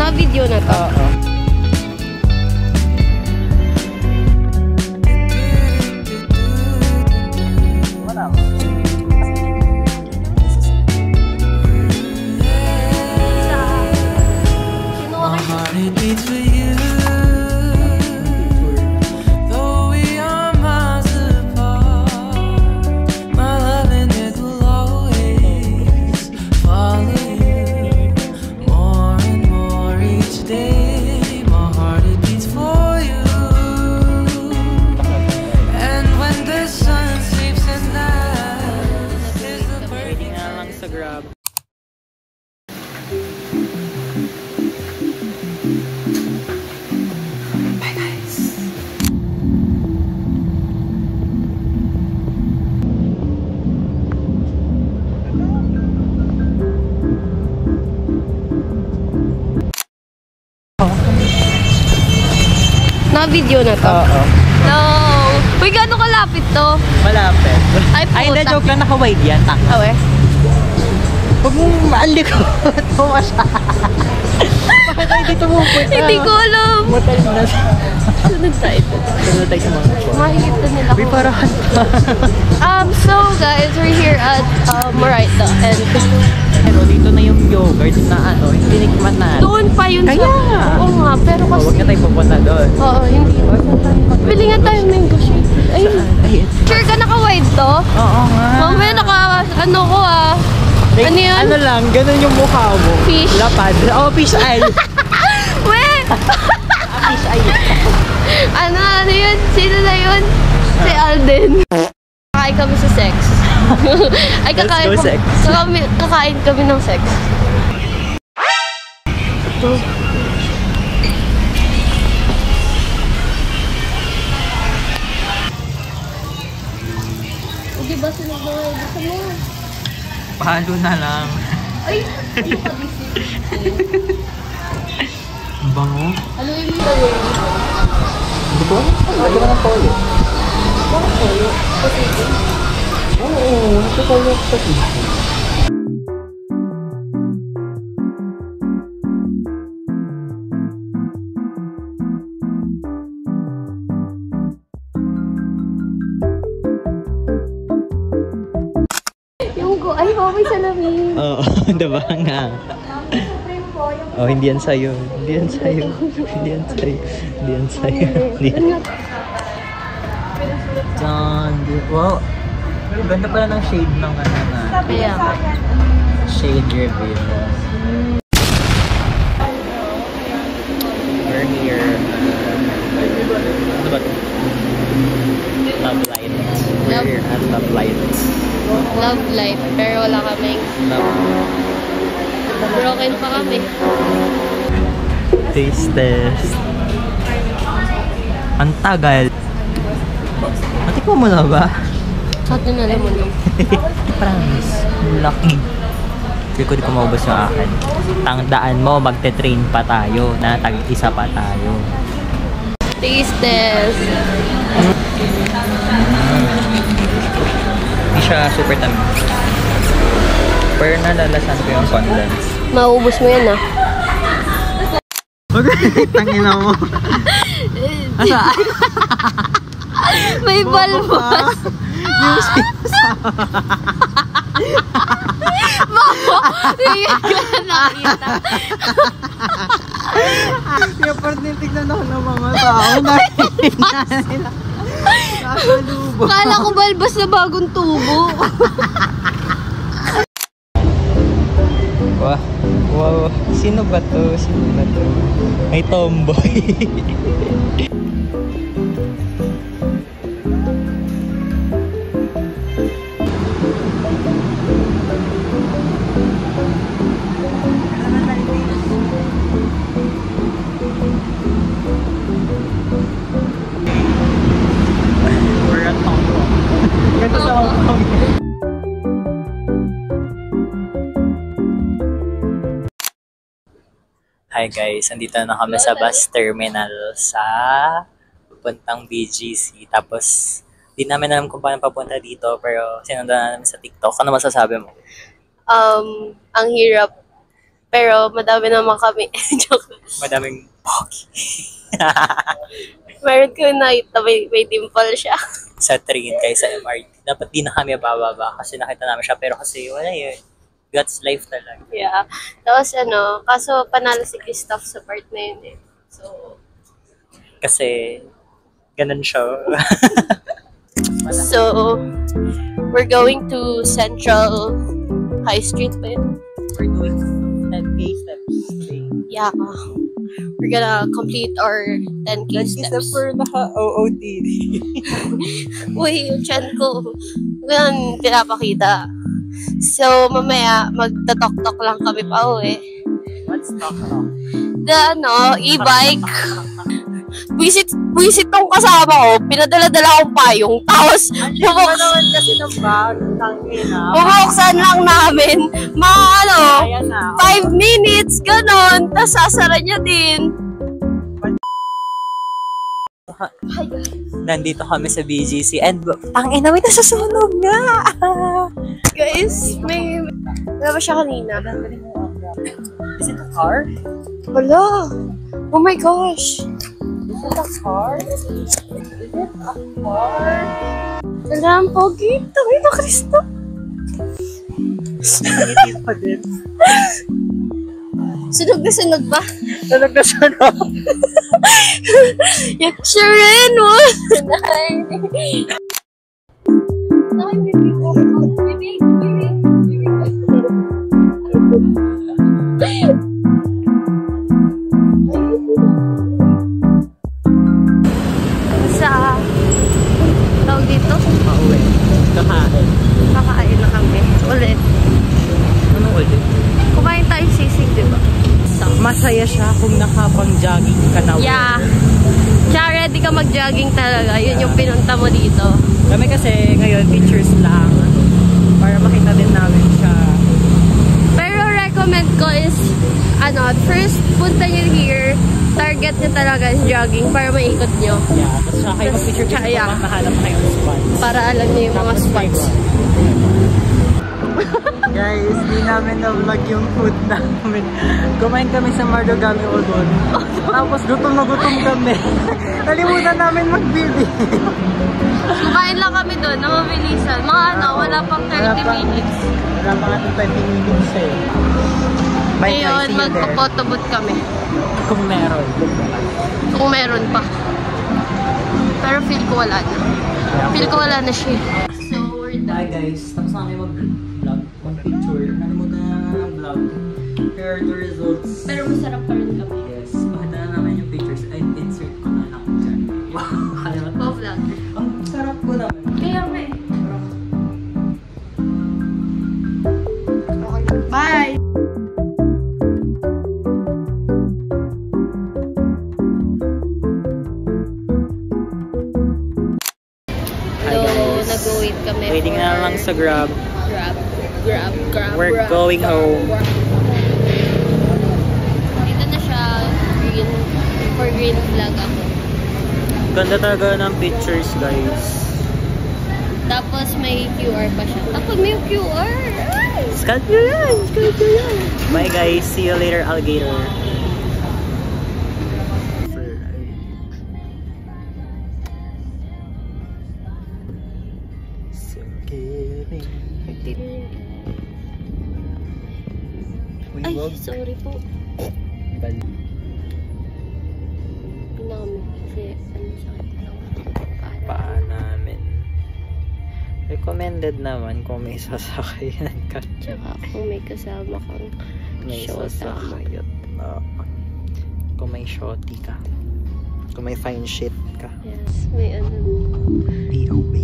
Na-video na to. Oo. Na-video na to. Oo. No! Uy, gano'ng kalapit to? Malapit. Ay, puta. Ay, hindi, joke lang. Naka-wide yan. Taka. Awe? Huwag mong maalikot. Pumasya. Bakit tayo dito pupunta? Hindi ko alam. Motel na. Sunod tayo. Sunod tayo sa mga phone. Makikita nila Uy, ko. parahan pa. So guys, we're here at Moraito and Pero dito na yung yogurt na hindi nikman na. doon pa yun Kaya nga. Oo nga, pero kasi... Huwag na tayo pupunta doon. Oo, hindi. Bili nga tayo mango shake. Ay, Ay, sure ka naka-wide to? oo nga. Mamaya ano ko Like, Ano yan? Ano lang, ganun yung mukha mo. Fish. Lapad. Oh, fish eye. Weh! Fish eye. Ano yun? Sino na yun? Si Alden. Kakain kami sa sex. Ay, kakain Let's go sex. Kakain kami ng sex. Ito. Hindi ba sila mga gusto mo? Palo na lang. Ay! Hindi ka busy. Bango. Ano yung gawin? Hindi ko alam. Lagi mo ng toyo. Bakit toyo? Kasi Oo, nagtatoyo sa fish. ay, may salamin. Oo, diba nga? Oh, hindi yan sa'yo. Hindi yan sa'yo. Hindi yan sa'yo. Hindi yan sa'yo. Hindi yan. John, wow. Ganda pala ng shade ng ano na. Kaya. Shade reveal. We're here. Ano ba ito? Love light. We're here at Love light. Love life, pero wala kaming broken pa kami. Taste test. Ang tagal. Natikmo mo na ba? Sa atin na naman yung Promise. Lucky. Hindi ko di ko maubos yung akin. Tangdaan mo, magte-train pa tayo. Na tag-isa pa tayo. taste test. Hindi siya super tamis. Pero nalalasan ko yung condense. Maubos mo yan Tangina mo. Asa? May balbas. Yung sisa. Mamo! Hindi ka nakita. Yung part din tignan ako ng mga tao. Narinig na nila. Nakalubo. Kala ko balbas na bagong tubo. Wow. Wow. Sino ba to? Sino ba to? May tomboy. We're at Hong Kong. Ganda sa Hong Kong. Hi guys, nandito na kami sa bus terminal sa papuntang BGC. Tapos, di namin alam kung paano papunta dito, pero sinundan na namin sa TikTok. Ano masasabi mo? Ang hirap Pero madami naman kami. Joke. Madaming pogi. Meron ko nakita, may dimple siya. Sa train kayo sa MRT. Dapat di na kami bababa kasi nakita namin siya. Pero kasi wala yun. God's life talaga. Yeah. Tapos kaso panalo si Christoph sa part na yun eh. So, Kasi ganun siya. so we're going to Central High Street ba yun? We're doing 10K steps today. Yeah. We're gonna complete our 10K steps. for naka-OOTD. Uy, yung chan ko. Ganun pinapakita. So, mamaya, magtatok-tok lang kami pa uwi. What's talk? The, e-bike. Visit tong kasama ko. Pinadala-dala akong payong. Tapos, naman kasi ng bag. bubuksan lang namin. Mga 5 minutes, ganun. Tapos, sasara niya din. Nandito kami sa BGC and tangina, may nasusunog nga! Guys, wala ba siya kanina? Is it a car? Wala. Oh my gosh. Is it a car? Is it a car? Wala ang pogi. Tangin na Kristo. Hindi pa din. Sunog na sunog ba? Sunog na sunog. Yak siya rin, Ay, baby ko. Baby. Sa tawag dito? Pauwi. Kakain. Kakain na kami. Ulit. Anong ulit? Kumain tayo sisig, di ba? Masaya siya kung nakapang-jogging ka na. Yeah. Kaya ready ka mag-jogging talaga. Yun yung pinunta mo dito. Kami kasi ngayon pictures lang para makita din namin siya. Pero recommend ko is, first punta nyo here, target nyo talaga is jogging para maikot nyo. Yeah, tapos saka kayo mag-picture Tsaka, yeah. mahanap kayo ng spots. Para alam nyo yung mga spots. Guys, di namin na-vlog yung food namin. Kumain kami sa Marugami Udon. Tapos gutom na gutom kami. Nalimutan namin magbili. Kumain lang kami doon, na mabilisan. Wala pang 30 minutes. Wala pang 20 minutes eh. Bye guys, Ngayon, see you there. magpapotobot kami. Kung meron. Kung meron pa. Pero feel ko wala na. Feel ko wala na siya. So, we're done. Hi guys, tapos na kami mag-vlog. One picture. Nalimutan na ng vlog. Here are the results. Pero masarap pa rin kami. Yes, makita na namin yung pictures. Ay, insert ko na lang dyan. Wow, kalimutan. Pa-vlog. Ang sarap ko naman. Kaya may. Okay. Bye! Hi guys. Nag-wait kami. Waiting na lang sa Grab. Grab. We're going home. Dito na siya. For green vlog ako. Ganda talaga ng pictures guys. Tapos may QR pa siya. Tapos may QR! Scout nyo yan! Scout nyo yan! Bye guys. See you later, alligator. Ay, sorry po. Pinami. Kasi sakit lang. Paa namin. Recommended naman kung may sasakyan ka. Tsaka kung may kasama kang May shota. sasakyan. Kung may shorty ka. Kung may fine shit ka. Yes, may B.O.B.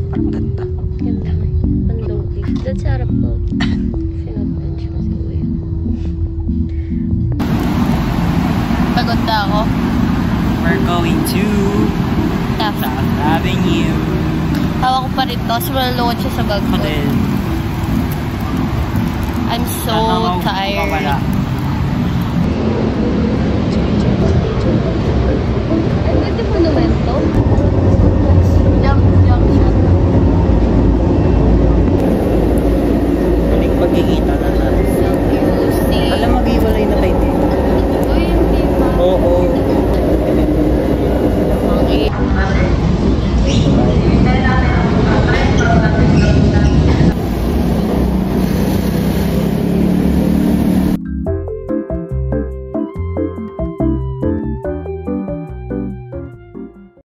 Parang ganda. Ganda nga. Pandungkli. That's harap ko. Sinagdan siya si Uwe. Pagod na ako. We're going to Taft. South Avenue. Tawa ko pa rin to. So, malulungkot siya sa bag ko. Hotel. I'm so tired. Ay, pwede monumento?